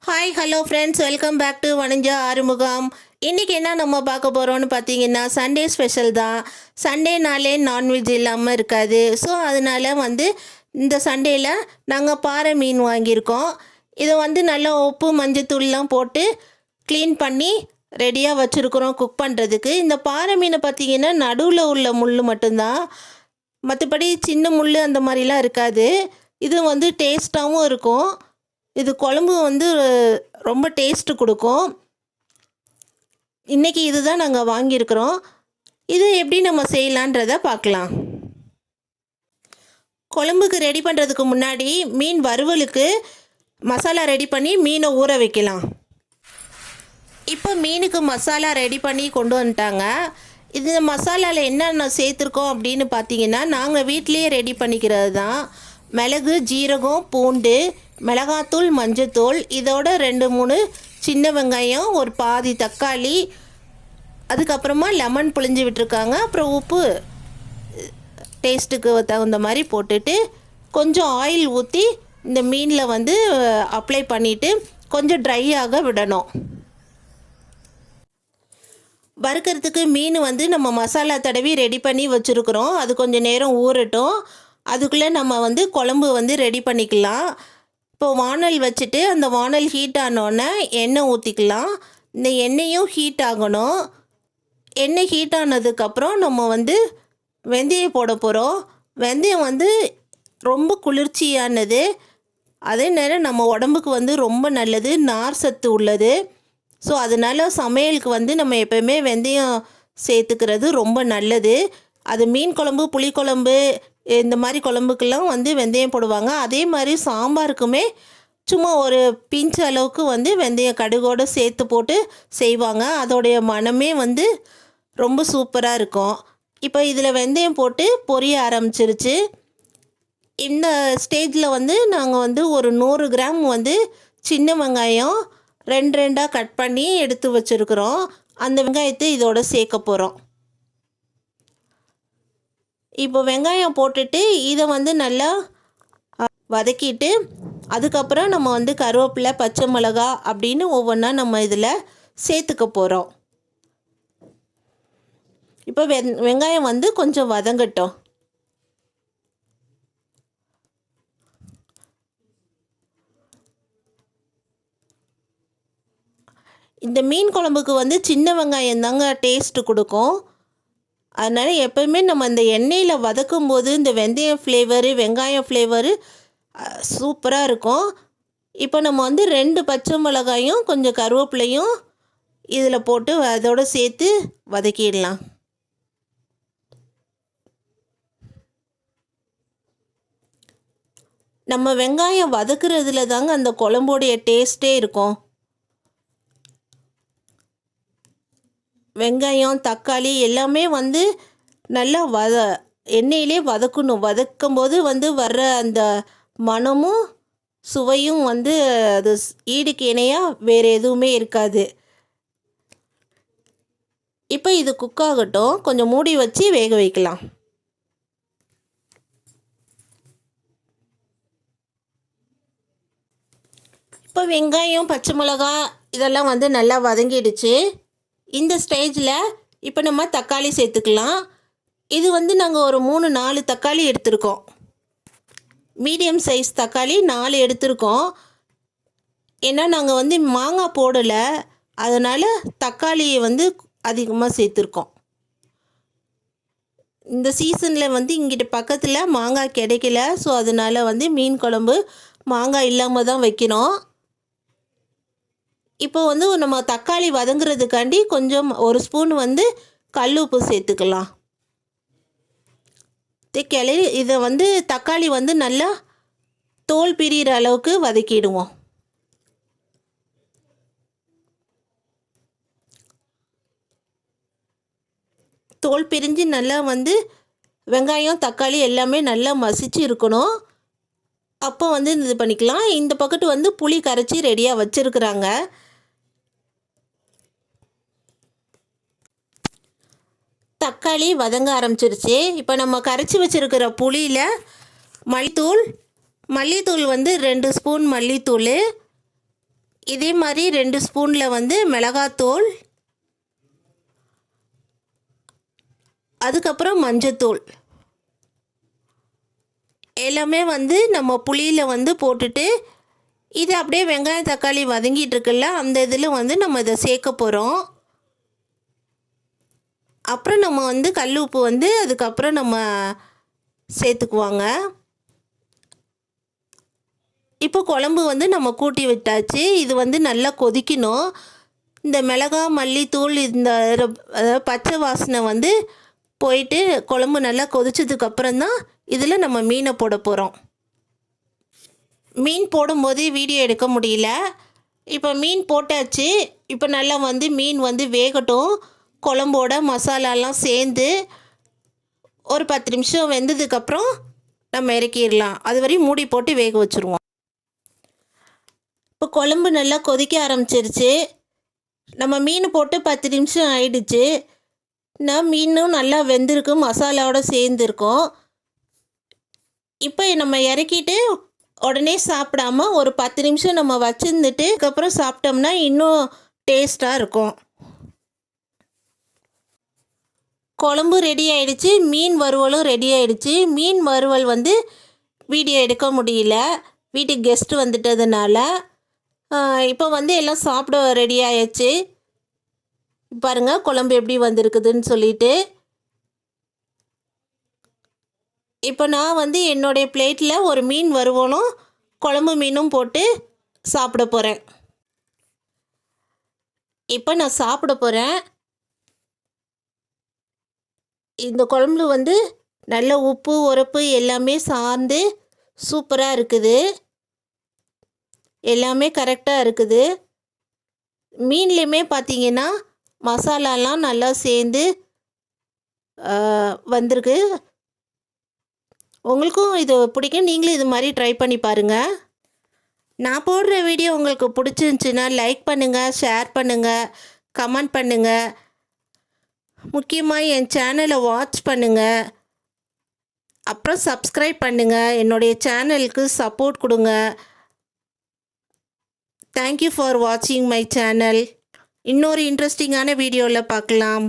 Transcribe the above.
Hi hello friends, welcome back to வணிஞ்சா ஆறுமுகம். இன்றைக்கி என்ன நம்ம பார்க்க போகிறோன்னு பார்த்தீங்கன்னா, சண்டே ஸ்பெஷல் தான். சண்டேனாலே நான்வெஜ் இல்லாமல் இருக்காது. ஸோ அதனால் இந்த சண்டேயில் நாங்கள் பாறை மீன் வாங்கியிருக்கோம். இதை நல்லா உப்பு மஞ்சத்தூள்லாம் போட்டு க்ளீன் பண்ணி ரெடியாக வச்சுருக்குறோம் குக் பண்ணுறதுக்கு. இந்த பாறை மீனை பார்த்திங்கன்னா நடுவில் உள்ள முள் மட்டும்தான், மற்றபடி சின்ன முள் அந்த மாதிரிலாம் இருக்காது. இது டேஸ்ட்டாகவும் இருக்கும். இது குழம்பு ரொம்ப டேஸ்ட்டு கொடுக்கும். இன்றைக்கி இதுதான் நாங்கள் வாங்கியிருக்கிறோம். இது எப்படி நம்ம செய்யலான்றதை பார்க்கலாம். குழம்புக்கு ரெடி பண்ணுறதுக்கு முன்னாடி மீன் வறுவலுக்கு மசாலா ரெடி பண்ணி மீனை ஊற வைக்கலாம். இப்போ மீனுக்கு மசாலா ரெடி பண்ணி கொண்டு வந்துட்டாங்க. இந்த மசாலாவில் என்னென்ன சேர்த்துருக்கோம் அப்படின்னு பார்த்தீங்கன்னா, நாங்கள் வீட்டிலையே ரெடி பண்ணிக்கிறது தான். மிளகு, ஜீரகம், பூண்டு, மிளகாத்தூள், மஞ்சத்தூள், இதோட 2-3 சின்ன வெங்காயம், ஒரு பாதி தக்காளி, அதுக்கப்புறமா லெமன் புழிஞ்சு விட்டுருக்காங்க. அப்புறம் உப்பு டேஸ்ட்டுக்கு தகுந்த மாதிரி போட்டுட்டு கொஞ்சம் ஆயில் ஊற்றி இந்த மீனில் அப்ளை பண்ணிவிட்டு கொஞ்சம் ட்ரை ஆக விடணும். வறுக்கிறதுக்கு மீன் நம்ம மசாலா தடவி ரெடி பண்ணி வச்சுருக்குறோம். அது கொஞ்சம் நேரம் ஊறட்டும். அதுக்குள்ளே நம்ம குழம்பு ரெடி பண்ணிக்கலாம். இப்போ வானல் வச்சுட்டு அந்த வானல் ஹீட் ஆனோடனே எண்ணெய் ஊற்றிக்கலாம். இந்த எண்ணெயும் ஹீட் ஆகணும். எண்ணெய் ஹீட் ஆனதுக்கப்புறம் நம்ம வெந்தயம் போட போகிறோம். வெந்தயம் ரொம்ப குளிர்ச்சியானது, அதே நேரம் நம்ம உடம்புக்கு ரொம்ப நல்லது, நார் சத்து உள்ளது. ஸோ அதனால் சமையலுக்கு நம்ம எப்போயுமே வெந்தயம் சேர்த்துக்கிறது ரொம்ப நல்லது. அது மீன் குழம்பு, புளிக்குழம்பு, இந்த மாதிரி குழம்புக்கெல்லாம் வெந்தயம் போடுவாங்க. அதே மாதிரி சாம்பாருக்குமே சும்மா ஒரு பிஞ்ச் அளவுக்கு வெந்தயம் கடுகோடு சேர்த்து போட்டு செய்வாங்க. அதோடைய மனமே ரொம்ப சூப்பராக இருக்கும். இப்போ இதில் வெந்தயம் போட்டு பொரிய ஆரம்பிச்சிருச்சு. இந்த ஸ்டேஜில் நாங்கள் ஒரு 100 கிராம் சின்ன வெங்காயம் 2 கட் பண்ணி எடுத்து வச்சுருக்குறோம். அந்த வெங்காயத்தை இதோட சேர்க்க போகிறோம். இப்போ வெங்காயம் போட்டுட்டு இதை நல்லா வதக்கிட்டு அதுக்கப்புறம் நம்ம கருவேப்பிலை, பச்சை மிளகா அப்படின்னு ஒவ்வொன்றா நம்ம இதில் சேர்த்துக்க போகிறோம். இப்போ வெங்காயம் கொஞ்சம் வதங்கட்டும். இந்த மீன் குழம்புக்கு சின்ன வெங்காயம் தாங்க டேஸ்ட்டு கொடுக்கும். அதனால் எப்போயுமே நம்ம இந்த எண்ணெயில் வதக்கும்போது இந்த வெந்தயம் ஃப்ளேவரு, வெங்காயம் ஃப்ளேவரு சூப்பராக இருக்கும். இப்போ நம்ம 2 பச்சை மிளகாயும் கொஞ்சம் கருவேப்பிலையும் இதில் போட்டு அதோடு சேர்த்து வதக்கிடலாம். நம்ம வெங்காயம் வதக்குறதுல தாங்க அந்த குழம்போடைய டேஸ்ட்டே இருக்கும். வெங்காயம், தக்காளி எல்லாமே நல்லா எண்ணெயிலே வதக்கணும். வதக்கும்போது வர்ற அந்த மணமும் சுவையும் அது ஈடுக்கு இணையாக வேறு எதுவுமே இருக்காது. இப்போ இது குக் ஆகட்டும். கொஞ்சம் மூடி வச்சு வேக வைக்கலாம். இப்போ வெங்காயம், பச்சை மிளகா இதெல்லாம் நல்லா வதங்கிடுச்சு. இந்த ஸ்டேஜில் இப்போ நம்ம தக்காளி சேர்த்துக்கலாம். இது நாங்கள் ஒரு 3-4 தக்காளி எடுத்திருக்கோம். மீடியம் சைஸ் தக்காளி 4 எடுத்திருக்கோம். ஏன்னா நாங்கள் மாங்காய் போடலை, அதனால் தக்காளியை அதிகமாக சேர்த்துருக்கோம். இந்த சீசனில் இங்கிட்ட பக்கத்தில் மாங்காய் கிடைக்கல. ஸோ அதனால் மீன் குழம்பு மாங்காய் இல்லாமல் தான் வைக்கிறோம். இப்போ நம்ம தக்காளி வதங்குறதுக்காண்டி கொஞ்சம் 1 ஸ்பூன் கல் உப்பு சேர்த்துக்கலாம். கிளறி இதை தக்காளி நல்லா தோல் பிரிகிற அளவுக்கு வதக்கிடுவோம். தோல் பிரிஞ்சு நல்லா வெங்காயம், தக்காளி எல்லாமே நல்லா மசிச்சு இருக்கணும். அப்போ இது பண்ணிக்கலாம். இந்த பக்கத்து புளி கரைச்சி ரெடியாக வச்சுருக்குறாங்க. தக்காளி வதங்க ஆரம்பிச்சிருச்சு. இப்போ நம்ம கரைச்சி வச்சுருக்கிற புளியில் மல்லித்தூள் 2 ஸ்பூன் மல்லித்தூள், இதே மாதிரி 2 ஸ்பூனில் வந்து மிளகாத்தூள், அதுக்கப்புறம் மஞ்சத்தூள் எல்லாமே வந்து நம்ம புளியில் வந்து போட்டுட்டு இது அப்படியே வெங்காயம் தக்காளி வதங்கிட்டு இருக்குல்ல அந்த இதில் வந்து நம்ம இதை சேர்க்க போகிறோம். அப்புறம் நம்ம வந்து கல் உப்பு வந்து அதுக்கப்புறம் நம்ம சேர்த்துக்குவாங்க. இப்போ குழம்பு வந்து நம்ம கூட்டி விட்டாச்சு. இது வந்து நல்லா கொதிக்கணும். இந்த மிளகாய் மல்லித்தூள் இந்த அதாவது பச்சை வாசனை வந்து போயிட்டு குழம்பு நல்லா கொதிச்சதுக்கப்புறம் தான் இதில் நம்ம மீனை போட போகிறோம். மீன் போடும்போது வீடியோ எடுக்க முடியல. இப்போ மீன் போட்டாச்சு. இப்போ நல்லா வந்து மீன் வந்து வேகட்டும். குழம்போட மசாலாலாம் சேர்ந்து ஒரு 10 நிமிஷம் வெந்ததுக்கப்புறம் நம்ம இறக்கிடலாம். அது வரையும் மூடி போட்டு வேக வச்சுருவோம். இப்போ குழம்பு நல்லா கொதிக்க ஆரம்பிச்சிருச்சு. நம்ம மீன் போட்டு 10 நிமிஷம் ஆயிடுச்சு. மீனும் நல்லா வெந்திருக்கு, மசாலாவோட சேர்ந்துருக்கும். இப்போ நம்ம இறக்கிட்டு உடனே சாப்பிடாம ஒரு 10 நிமிஷம் நம்ம வச்சுருந்துட்டு அதுக்கப்புறம் சாப்பிட்டோம்னா இன்னும் டேஸ்ட்டாக இருக்கும். குழம்பு ரெடி ஆகிடுச்சு, மீன் வறுவலும் ரெடி ஆகிடுச்சு. மீன் வறுவல் வந்து வீடியோ எடுக்க முடியல, வீட்டுக்கு கெஸ்ட்டு வந்துட்டதுனால. இப்போ வந்து எல்லாம் சாப்பிட ரெடி ஆயிடுச்சு. பாருங்கள் குழம்பு எப்படி வந்திருக்குதுன்னு சொல்லிட்டு. இப்போ நான் வந்து என்னுடைய பிளேட்டில் ஒரு மீன் வறுவலும் குழம்பு மீனும் போட்டு சாப்பிட போகிறேன். இப்போ நான் சாப்பிட போகிறேன். இந்த குழம்புல வந்து நல்ல உப்பு உரப்பு எல்லாமே சார்ந்து சூப்பராக இருக்குது. எல்லாமே கரெக்டாக இருக்குது. மீன்லேயுமே பார்த்தீங்கன்னா மசாலாலாம் நல்லா சேர்ந்து வந்திருக்கு. உங்களுக்கும் இது பிடிக்கும், நீங்களும் இது மாதிரி ட்ரை பண்ணி பாருங்கள். நான் போடுற வீடியோ உங்களுக்கு பிடிச்சிருந்துச்சின்னா லைக் பண்ணுங்கள், ஷேர் பண்ணுங்கள், கமெண்ட் பண்ணுங்கள். முக்கியமாக என் சேனலை வாட்ச் பண்ணுங்கள். அப்புறம் சப்ஸ்கிரைப் பண்ணுங்கள். என்னுடைய சேனலுக்கு சப்போர்ட் கொடுங்க. தேங்க்யூ ஃபார் வாட்சிங் மை சேனல். இன்னொரு இன்ட்ரெஸ்டிங்கான வீடியோவில் பார்க்கலாம்.